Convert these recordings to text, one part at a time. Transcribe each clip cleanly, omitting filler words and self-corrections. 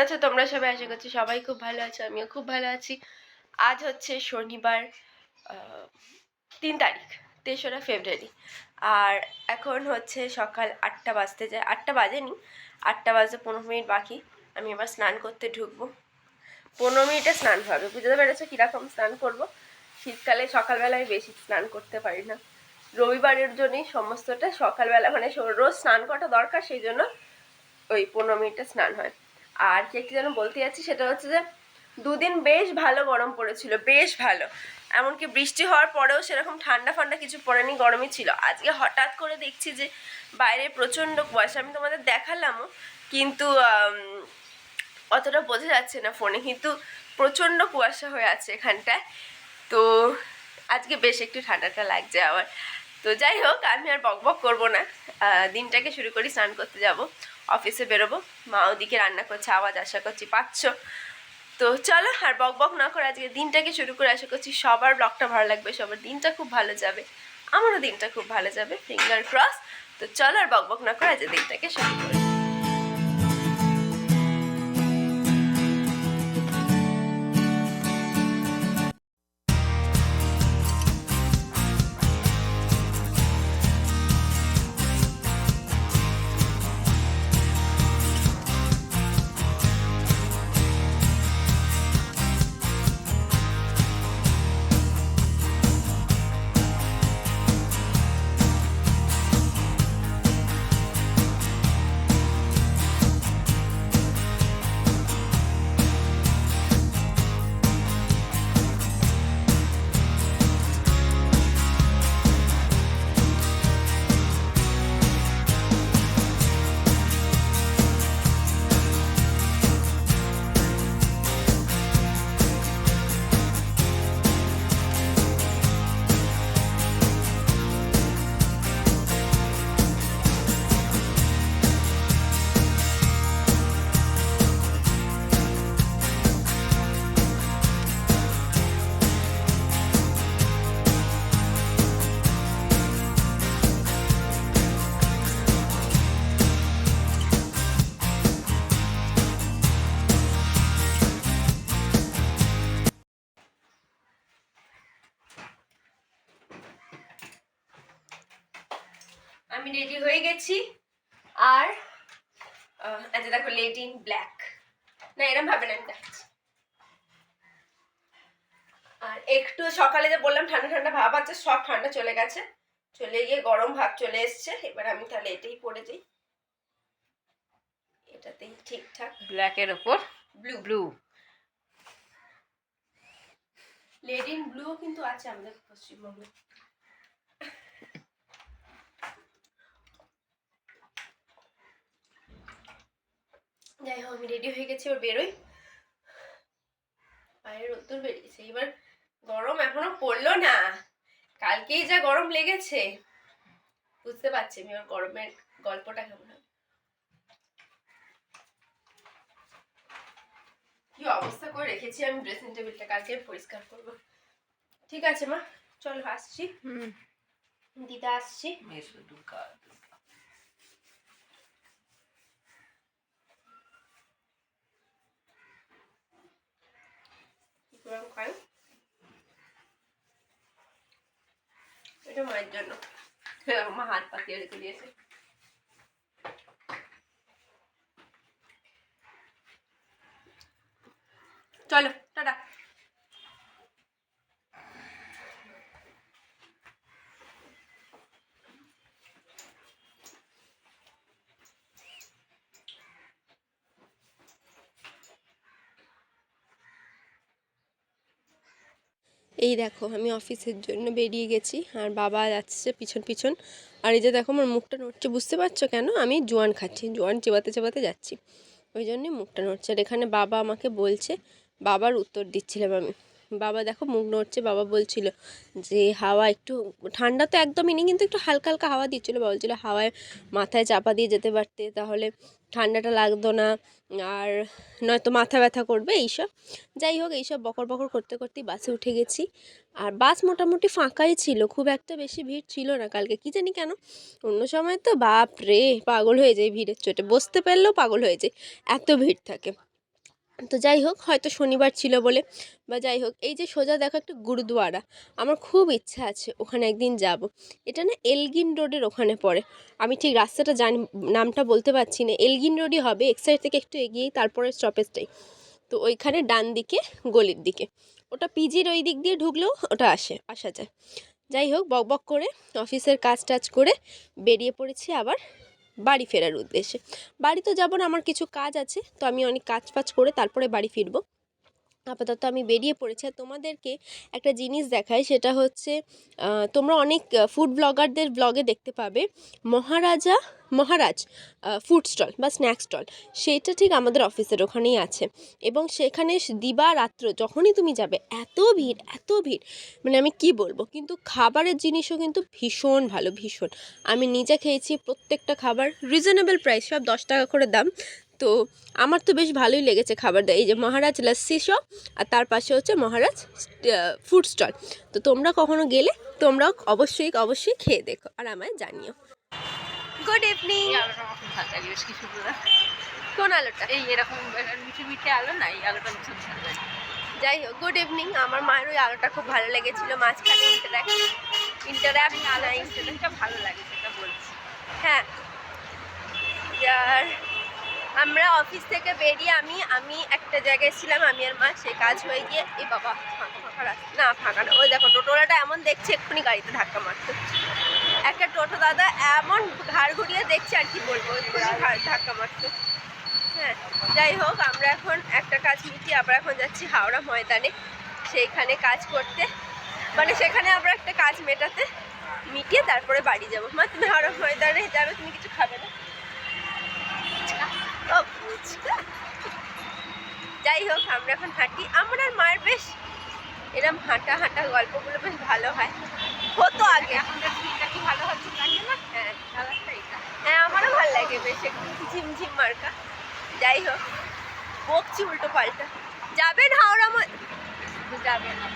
আছো তোমরা সবাই? আশা করছি সবাই খুব ভালো আছো, আমিও খুব ভালো আছি। আজ হচ্ছে শনিবার 3 তারিখ, 3রা ফেব্রুয়ারি। আর এখন হচ্ছে সকাল 8টা বাজতে যায়, 8টা বাজেনি, 8টা বাজতে 15 মিনিট বাকি। আমি এবার স্নান করতে ঢুকবো। 15 মিনিটে স্নান হবে, বুঝতে পেরেছো কীরকম স্নান করবো। শীতকালে সকালবেলায় বেশি স্নান করতে পারি না, রবিবারের জন্যই সমস্তটা সকালবেলা, মানে রোজ স্নান করাটা দরকার, সেই জন্য ওই 15 মিনিটে স্নান হয়। আর কি একটু যেন বলতে যাচ্ছি, সেটা হচ্ছে যে দুদিন বেশ ভালো গরম পড়েছিল, বেশ ভালো। এমনকি বৃষ্টি হওয়ার পরেও সেরকম ঠান্ডা ফান্ডা কিছু পড়েনি, গরমই ছিল। আজকে হঠাৎ করে দেখছি যে বাইরে প্রচণ্ড কুয়াশা। আমি তোমাদের দেখালামও, কিন্তু অতটা বোঝা যাচ্ছে না ফোনে, কিন্তু প্রচণ্ড কুয়াশা হয়ে আছে এখানটায়। তো আজকে বেশ একটু ঠান্ডাটা লাগছে আবার। তো যাই হোক, আমি আর বকবক করবো না, দিনটাকে শুরু করি। স্নান করতে যাব, অফিসে বেরোবো। মা ওদিকে রান্না করছে, আওয়াজ আশা করছি পাচ্ছ। তো চলো আর বকবক না করে আজকে দিনটাকে শুরু করে। আশা করছি সবার ব্লগটা ভালো লাগবে, সবার দিনটা খুব ভালো যাবে, আমারও দিনটা খুব ভালো যাবে, ফিঙ্গার ক্রস। তো চলো আর বকবক না করে আজকে দিনটাকে শুরু করি। আমি রেডি হয়ে গেছি। আর আচ্ছা দেখো, লেট ইন ব্ল্যাক, না এরম ভাবে না, আমি দেখাচ্ছি। আর একটু সকালে যে বললাম ঠান্ডা ঠান্ডা ভাব আছে, সব ঠান্ডা চলে গেছে, চলে গিয়ে গরম ভাব চলে এসছে। এবার আমি তাহলে এটাই পরে যাই, এটাতেই ঠিকঠাক। ব্ল্যাকের ওপর blue, blue. Lead in blue কিন্তু আছে আমাদের পশ্চিমবঙ্গে। যাই হোক, আমি রেডি হয়ে গেছি, এবার বেরোই। বাইরে রোদ্দুর বেরিয়েছে, এবার গরম এখনো পড়লো না, কালকেই যা গরম লেগেছে, বুঝতে পারছি আমি এবার গরমের গল্পটা কেমন হবে। কি অবস্থা করে রেখেছি আমি ড্রেসিং টেবিলটা, কালকে পরিষ্কার করবো। ঠিক আছে মা, চলো আসছি। দিদা আসছি। এটা মায়ের জন্য, মা হাত পাকিয়ে রেখে দিয়েছে। চলো টাটা। এই দেখো, আমি অফিসের জন্য বেরিয়ে গেছি, আর বাবা যাচ্ছে পিছন পিছন। আর এই যে দেখো আমার মুখটা নড়ছে, বুঝতে পারছো কেন? আমি জোয়ান খাচ্ছি, জোয়ান চেবাতে চেবাতে যাচ্ছি, ওই জন্যই মুখটা নড়ছে। আর এখানে বাবা আমাকে বলছে, বাবার উত্তর দিচ্ছিলাম আমি। বাবা দেখো মুখ নড়ছে, বাবা বলছিল যে হাওয়া একটু, ঠান্ডা তো একদমই নেই, কিন্তু একটু হালকা হালকা হাওয়া দিচ্ছিলো। বাবা বলছিলো হাওয়ায় মাথায় চাপা দিয়ে যেতে পারতে, তাহলে ঠান্ডাটা লাগতো না, আর নয়তো মাথা ব্যথা করবে এইসব। যাই হোক, এইসব বকর বকর করতে করতেই বাসে উঠে গেছি। আর বাস মোটামুটি ফাঁকাই ছিল, খুব একটা বেশি ভিড় ছিল না কালকে, কী জানি কেন। অন্য সময় তো বাপ রে পাগল হয়ে যায় ভিড়ের চোটে, বসতে পারলেও পাগল হয়ে যায়, এত ভিড় থাকে। তো যাই হোক, হয়তো শনিবার ছিল বলে বা যাই হোক, এই যে সোজা দেখো একটা গুরুদুয়ারা, আমার খুব ইচ্ছা আছে ওখানে একদিন যাব। এটা না এলগিন রোডের ওখানে পড়ে, আমি ঠিক রাস্তাটা জানি, নামটা বলতে পারছি না। এলগিন রোডই হবে, এক্সাইড থেকে একটু এগিয়েই তারপরে স্টপেজটাই। তো ওইখানে ডান দিকে গলির দিকে, ওটা পিজির ওই দিক দিয়ে ঢুকলেও ওটা আসা যায়। যাই হোক, বক বক করে অফিসের কাজ টাজ করে বেরিয়ে পড়েছি আবার বাড়ি ফেরার উদ্দেশ্যে। বাড়ি তো যাবো না, আমার কিছু কাজ আছে, তো আমি অনেক কাজ ফাজ করে তারপরে বাড়ি ফিরবো। আপাতত আমি বেরিয়ে পড়েছি। আর তোমাদেরকে একটা জিনিস দেখাই, সেটা হচ্ছে তোমরা অনেক ফুড ব্লগারদের ব্লগে দেখতে পাবে মহারাজ ফুড স্টল বা স্ন্যাক স্টল, সেইটা ঠিক আমাদের অফিসের ওখানেই আছে। এবং সেখানে দিবারাত্র যখনই তুমি যাবে এত ভিড়, মানে আমি কি বলবো। কিন্তু খাবারের জিনিসও কিন্তু ভীষণ ভালো, ভীষণ। আমি নিজে খেয়েছি, প্রত্যেকটা খাবার রিজনেবল প্রাইস, সব 10 টাকা করে দাম। তো আমার তো বেশ ভালোই লেগেছে খাবার দেয়। এই যে মহারাজ লাস্সি শপ, আর তার পাশে হচ্ছে মহারাজ ফুড স্টল। তো তোমরা কখনো গেলে তোমরাও অবশ্যই খেয়ে দেখো আর আমায় জানিও। Good evening. কোন আলোটা? এই এরকম মিঠে আলো না, এই আলোটা ভীষণ ভালো লাগে। যাই হোক, গুড ইভিনিং। আমার মায়ের ওই আলোটা খুব ভালো লেগেছিল, মাঝখানে ইন্টারঅ্যাক্টটা ভালো লাগে, সেটা বলছি। হ্যাঁ, আর আমরা অফিস থেকে বেরিয়ে আমি একটা জায়গায় ছিলাম, আমি আর মা, সেই কাজ হয়ে গিয়ে এই বাবা ফাঁকা না, ওই দেখো টোটোলাটা এমন দেখছে এক্ষুনি গাড়িতে ধাক্কা মারতো। একটা টোটো দাদা এমন ঘাড় ঘুরিয়ে দেখছে, আর কি বলবো, ধাক্কা মারতো। হ্যাঁ, যাই হোক, আমরা এখন একটা কাজ মিটিয়ে আবার এখন যাচ্ছি হাওড়া ময়দানে, সেইখানে কাজ করতে, মানে সেখানে আমরা একটা কাজ মিটিয়ে তারপরে বাড়ি যাবো। মা, তুমি হাওড়া ময়দানে যাবে, তুমি কিছু খাবে না? যাই হোক, আমরা এখন হাঁটি। আমার আর মায়ের বেশ এরকম হাঁটা গল্পগুলো বেশ ভালো হয়, হতো আগে। কি ভালো হচ্ছে না? হ্যাঁ, আমারও ভালো লাগে বেশ, একটু ঝিমঝিম মার্কা। যাই হোক, বকছি উল্টো পাল্টা। যাবেন হাওড়া যাবে না,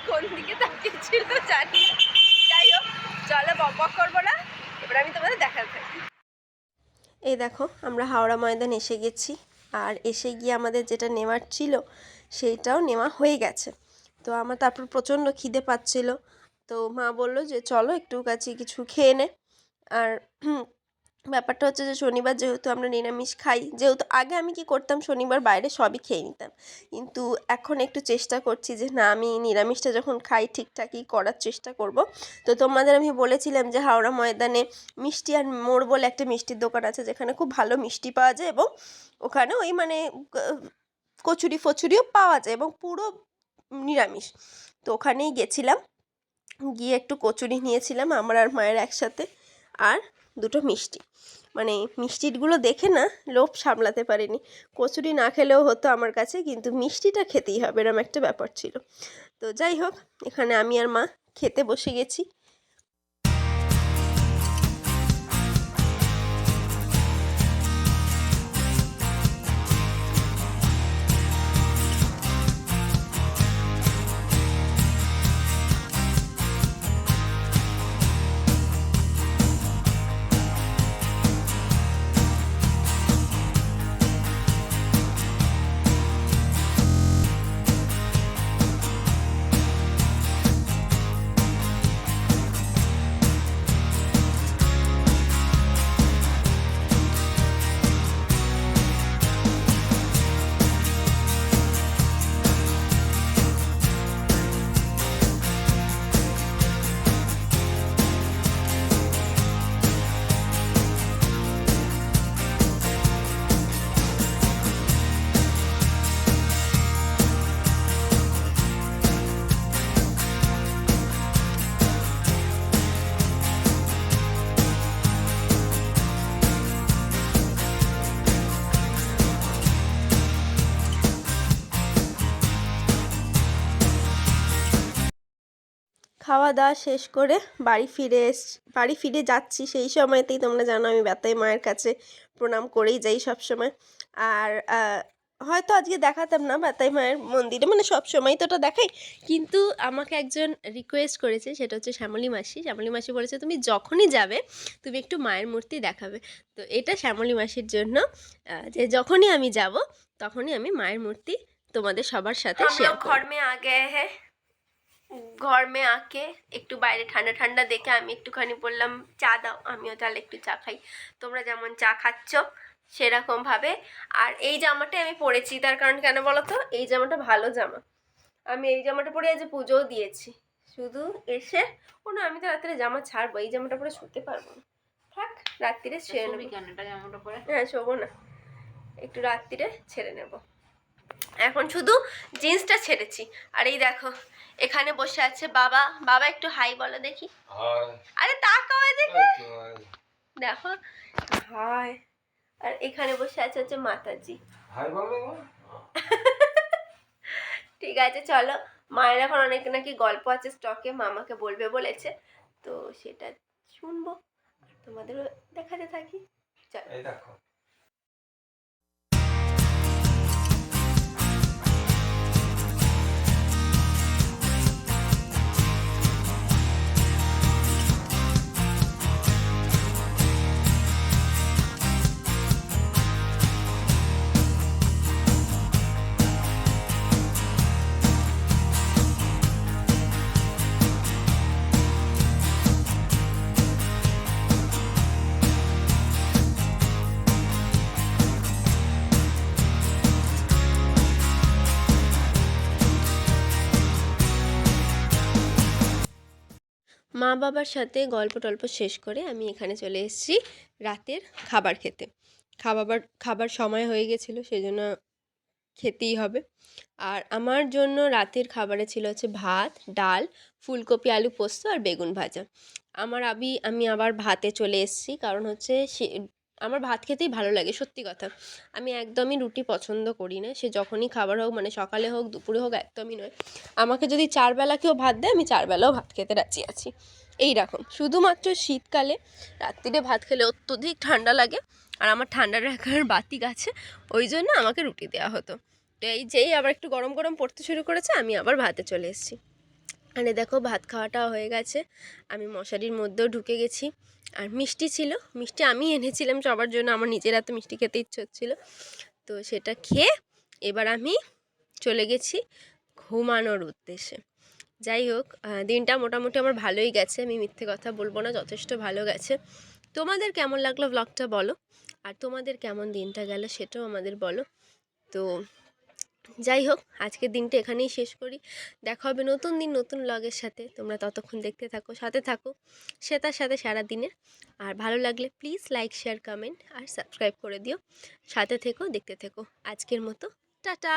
কোন দিকে তাকিয়েছিল জানি। যাই হোক, চলো বক করবো না, এবার আমি তোমাদের দেখাতে থাকি। এই দেখো, আমরা হাওড়া ময়দান এসে গেছি, আর এসে গিয়ে আমাদের যেটা নেওয়ার ছিল সেইটাও নেওয়া হয়ে গেছে। তো আমার তারপর প্রচণ্ড খিদে পাচ্ছিল, তো মা বললো যে চলো একটু কাছে কিছু খেয়ে নে। আর ব্যাপারটা হচ্ছে যে শনিবার যেহেতু আমরা নিরামিষ খাই, যেহেতু আগে আমি কি করতাম, শনিবার বাইরে সবই খেয়ে নিতাম, কিন্তু এখন একটু চেষ্টা করছি যে না, আমি নিরামিষটা যখন খাই ঠিকঠাকই করার চেষ্টা করব। তো তোমাদের আমি বলেছিলাম যে হাওড়া ময়দানে মিষ্টি আর মোড় বলে একটা মিষ্টির দোকান আছে, যেখানে খুব ভালো মিষ্টি পাওয়া যায়, এবং ওখানে ওই মানে কচুরি ফচুরিও পাওয়া যায়, এবং পুরো নিরামিষ। তো ওখানেই গেছিলাম, গিয়ে একটু কচুরি নিয়েছিলাম আমার আর মায়ের একসাথে, আর দুটো মিষ্টি। মানে মিষ্টিগুলো দেখে না লোভ সামলাতে পারিনি, কচুরি না খেলেও হতো আমার কাছে, কিন্তু মিষ্টিটা খেতেই হবে, এরম একটা ব্যাপার ছিল। তো যাই হোক, এখানে আমি আর মা খেতে বসে গেছি। খাওয়া দাওয়া শেষ করে বাড়ি ফিরে যাচ্ছি, সেই সময়তেই তোমরা জানো আমি বেতাই মায়ের কাছে প্রণাম করেই যাই সব সময়। আর হয়তো আজকে দেখাতাম না বাতাই মায়ের মন্দিরে, মানে সব সময় তো ওটা দেখাই, কিন্তু আমাকে একজন রিকোয়েস্ট করেছে, সেটা হচ্ছে শ্যামলী মাসি। শ্যামলী মাসি বলেছে তুমি যখনই যাবে তুমি একটু মায়ের মূর্তি দেখাবে। তো এটা শ্যামলী মাসির জন্য, যে যখনই আমি যাব তখনই আমি মায়ের মূর্তি তোমাদের সবার সাথে শেয়ার করব। ঘর মে আ গয়ে হ্যাঁ, ঘর মে আকে একটু বাইরে ঠান্ডা ঠান্ডা দেখে আমি একটুখানি বললাম চা দাও, আমিও তাহলে একটু চা খাই। তোমরা যেমন চা খাচ্ছ সেরকমভাবে। আর এই জামাটা আমি পরেছি, তার কারণ কেন বলো তো, এই জামাটা ভালো জামা। আমি এই জামাটা পরে আজ পুজোও দিয়েছি। শুধু এসে না, আমি তো রাত্রে জামা ছাড়বো, এই জামাটা পরে শুতে পারবো না। থাক, রাত্রিরে ছেড়ে নেবো। জামাটা পরে হ্যাঁ শোবো না, একটু রাত্রিরে ছেড়ে নেবো। এখন শুধু জিন্সটা ছেড়েছি। আর এই দেখো এখানে বসে আছে বাবা। বাবা একটু হাই বলো দেখি। আরে তাকাও এদিকে, দেখো হাই। আর এখানে বসে আছে হচ্ছে মাতাজি। হাই বলো। ঠিক আছে চলো, মায়ের এখন অনেক নাকি গল্প আছে স্টকে, মামাকে বলবে বলেছে, তো সেটা শুনবো, তোমাদেরও দেখাতে থাকি। চলো এই দেখো। মা বাবার সাথে গল্প টল্প শেষ করে আমি এখানে চলে এসেছি রাতের খাবার খেতে। খাবার সময় হয়ে গেছিলো, সেই জন্য খেতেই হবে। আর আমার জন্য রাতের খাবারে ছিল হচ্ছে ভাত, ডাল, ফুলকপি আলু পোস্ত আর বেগুন ভাজা। আমি আবার ভাতে চলে এসেছি, কারণ হচ্ছে আমার ভাত খেতেই ভালো লাগে, সত্যি কথা। আমি একদমই রুটি পছন্দ করি না, সে যখনই খাবার হোক, মানে সকালে হোক দুপুরে হোক, একদমই নয়। আমাকে যদি 4 বেলা কেউ ভাত দেয় আমি 4 বেলাও ভাত খেতে রাজি আছি। এই রকম, শুধুমাত্র শীতকালে রাত্রিরে ভাত খেলে অত্যধিক ঠান্ডা লাগে, আর আমার ঠান্ডা রাখার বাতিক আছে, ওই জন্য আমাকে রুটি দেওয়া হতো। তো এই যেই আবার একটু গরম গরম পড়তে শুরু করেছে, আমি আবার ভাতে চলে এসেছি। মানে দেখো ভাত খাওয়াটা হয়ে গেছে, আমি মশারির মধ্যেও ঢুকে গেছি। আর মিষ্টি ছিল, মিষ্টি আমি এনেছিলাম সবার জন্য, আমার নিজের এত মিষ্টি খেতে ইচ্ছে হচ্ছিলো, তো সেটা খেয়ে এবার আমি চলে গেছি ঘুমানোর উদ্দেশ্যে। যাই হোক, দিনটা মোটামুটি আমার ভালোই গেছে, আমি মিথ্যে কথা বলবো না, যথেষ্ট ভালো গেছে। তোমাদের কেমন লাগলো ব্লগটা বলো, আর তোমাদের কেমন দিনটা গেল সেটাও আমাদের বলো। তো যাই হোক, আজকের দিনটা এখানেই শেষ করি। দেখা হবে নতুন দিন নতুন ব্লগের সাথে। তোমরা ততক্ষণ দেখতে থাকো, সাথে থাকো শ্বেতার সাথে সারা দিনের। আর ভালো লাগলে প্লিজ লাইক শেয়ার কমেন্ট আর সাবস্ক্রাইব করে দিও। সাথে থেকো, দেখতে থেকো। আজকের মতো টাটা।